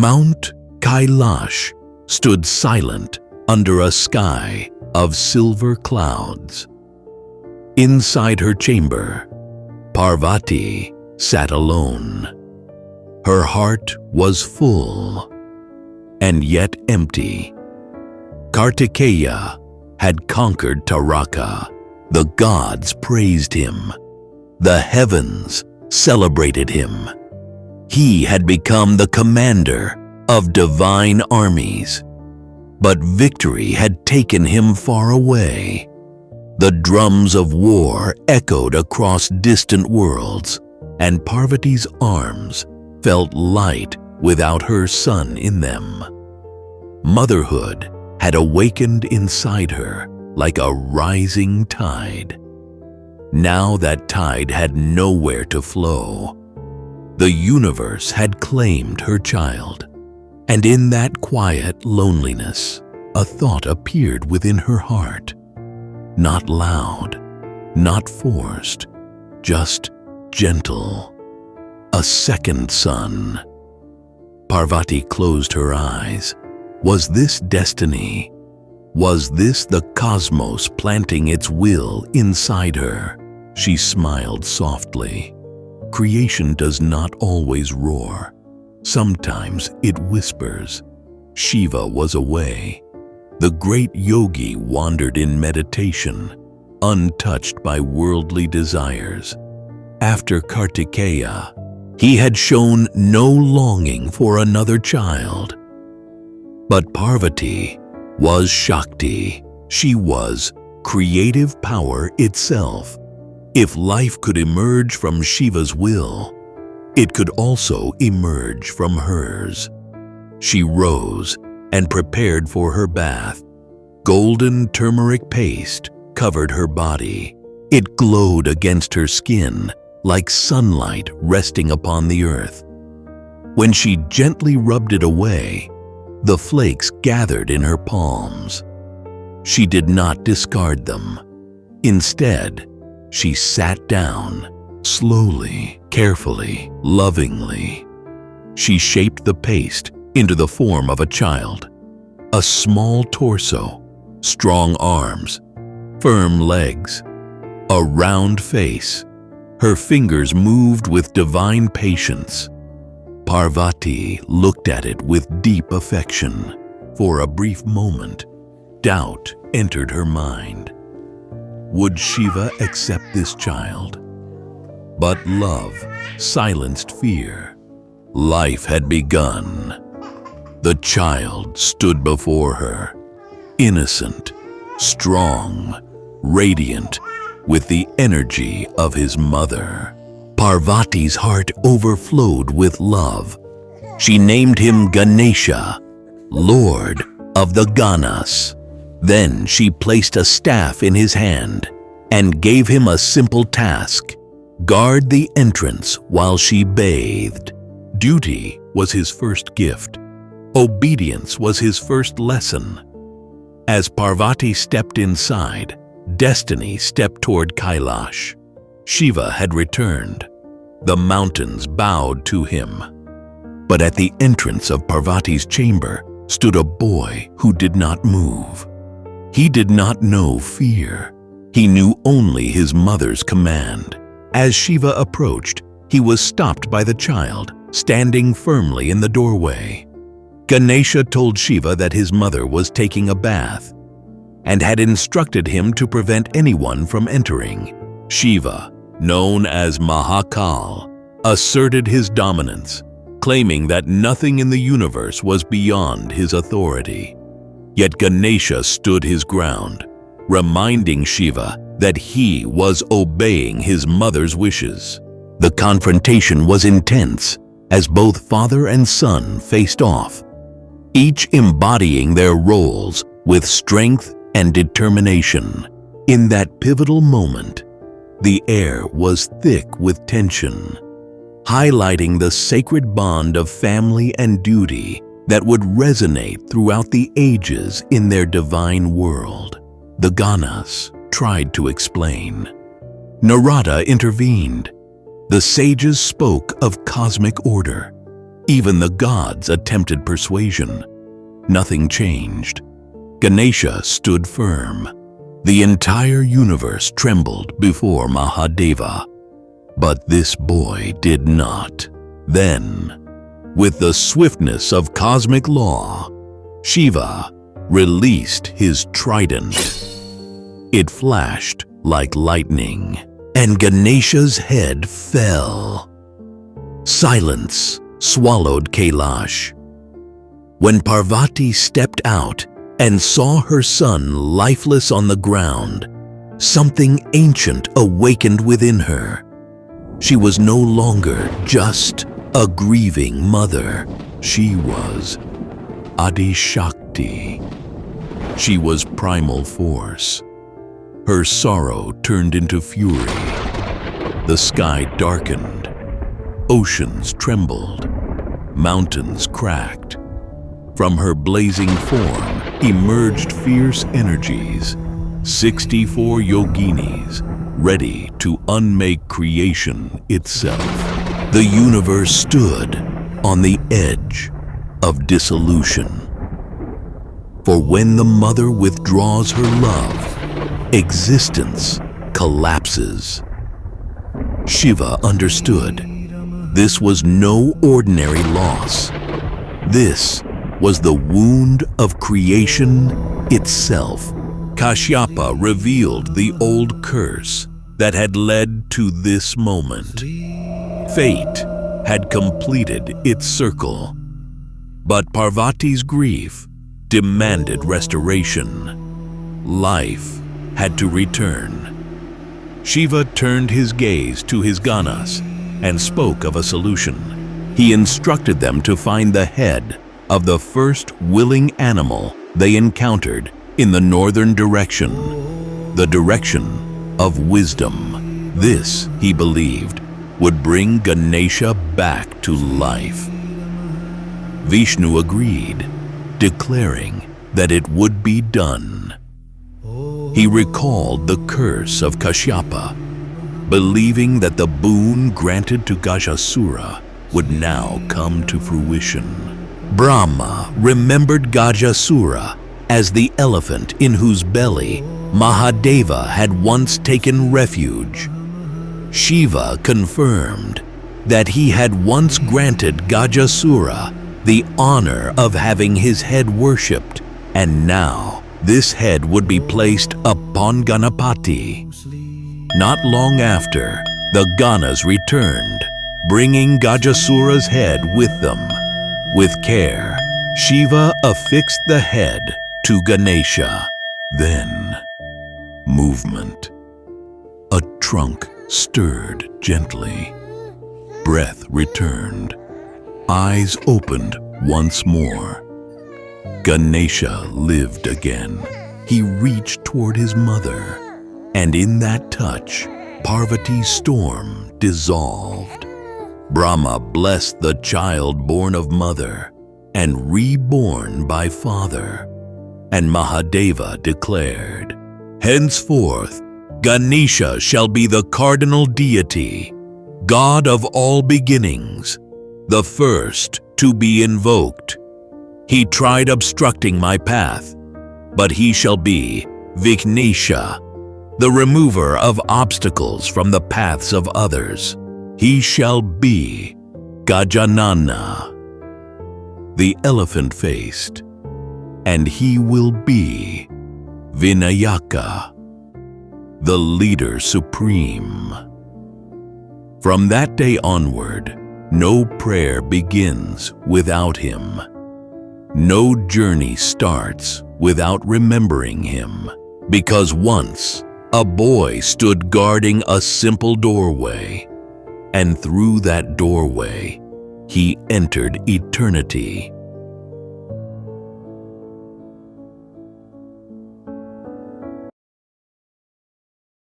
Mount Kailash stood silent under a sky of silver clouds. Inside her chamber, Parvati sat alone. Her heart was full, and yet empty. Kartikeya had conquered Taraka. The gods praised him. The heavens celebrated him. He had become the commander of divine armies. But victory had taken him far away. The drums of war echoed across distant worlds, and Parvati's arms felt light without her son in them. Motherhood had awakened inside her like a rising tide. Now that tide had nowhere to flow. The universe had claimed her child, and in that quiet loneliness, a thought appeared within her heart. Not loud, not forced, just gentle. A second son. Parvati closed her eyes. Was this destiny? Was this the cosmos planting its will inside her? She smiled softly. Creation does not always roar. Sometimes it whispers. Shiva was away. The great yogi wandered in meditation, untouched by worldly desires. After Kartikeya, he had shown no longing for another child. But Parvati was Shakti. She was creative power itself. If life could emerge from Shiva's will, it could also emerge from hers. She rose and prepared for her bath. Golden turmeric paste covered her body. It glowed against her skin like sunlight resting upon the earth. When she gently rubbed it away, the flakes gathered in her palms. She did not discard them. Instead, she sat down, slowly, carefully, lovingly. She shaped the paste into the form of a child. A small torso, strong arms, firm legs, a round face. Her fingers moved with divine patience. Parvati looked at it with deep affection. For a brief moment, doubt entered her mind. Would Shiva accept this child? But love silenced fear. Life had begun. The child stood before her, innocent, strong, radiant, with the energy of his mother. Parvati's heart overflowed with love. She named him Ganesha, Lord of the Ganas. Then she placed a staff in his hand and gave him a simple task: guard the entrance while she bathed. Duty was his first gift. Obedience was his first lesson. As Parvati stepped inside, destiny stepped toward Kailash. Shiva had returned. The mountains bowed to him. But at the entrance of Parvati's chamber stood a boy who did not move. He did not know fear. He knew only his mother's command. As Shiva approached, he was stopped by the child, standing firmly in the doorway. Ganesha told Shiva that his mother was taking a bath and had instructed him to prevent anyone from entering. Shiva, known as Mahakal, asserted his dominance, claiming that nothing in the universe was beyond his authority. Yet Ganesha stood his ground, reminding Shiva that he was obeying his mother's wishes. The confrontation was intense as both father and son faced off, each embodying their roles with strength and determination. In that pivotal moment, the air was thick with tension, highlighting the sacred bond of family and duty that would resonate throughout the ages in their divine world. The Ganas tried to explain. Narada intervened. The sages spoke of cosmic order. Even the gods attempted persuasion. Nothing changed. Ganesha stood firm. The entire universe trembled before Mahadeva. But this boy did not. Then, with the swiftness of cosmic law, Shiva released his trident. It flashed like lightning, and Ganesha's head fell. Silence swallowed Kailash. When Parvati stepped out and saw her son lifeless on the ground, something ancient awakened within her. She was no longer just a grieving mother. She was Adi Shakti. She was primal force. Her sorrow turned into fury. The sky darkened. Oceans trembled. Mountains cracked. From her blazing form emerged fierce energies, 64 yoginis, ready to unmake creation itself. The universe stood on the edge of dissolution. For when the mother withdraws her love, existence collapses. Shiva understood. This was no ordinary loss. This was the wound of creation itself. Kashyapa revealed the old curse that had led to this moment. Fate had completed its circle, but Parvati's grief demanded restoration. Life had to return. Shiva turned his gaze to his Ganas and spoke of a solution. He instructed them to find the head of the first willing animal they encountered in the northern direction, the direction of wisdom. This, he believed, would bring Ganesha back to life. Vishnu agreed, declaring that it would be done. He recalled the curse of Kashyapa, believing that the boon granted to Gajasura would now come to fruition. Brahma remembered Gajasura as the elephant in whose belly Mahadeva had once taken refuge. Shiva confirmed that he had once granted Gajasura the honor of having his head worshipped, and now this head would be placed upon Ganapati. Not long after, the Ganas returned, bringing Gajasura's head with them. With care, Shiva affixed the head to Ganesha. Then, movement. A trunk stirred gently. Breath returned. Eyes opened once more. Ganesha lived again. He reached toward his mother, and in that touch, Parvati's storm dissolved. Brahma blessed the child born of mother and reborn by father, and Mahadeva declared, "Henceforth, Ganesha shall be the cardinal deity, god of all beginnings, the first to be invoked. He tried obstructing my path, but he shall be Vighnesha, the remover of obstacles from the paths of others. He shall be Gajanana, the elephant-faced, and he will be Vinayaka, the leader supreme." From that day onward, no prayer begins without him. No journey starts without remembering him, because once a boy stood guarding a simple doorway, and through that doorway, he entered eternity.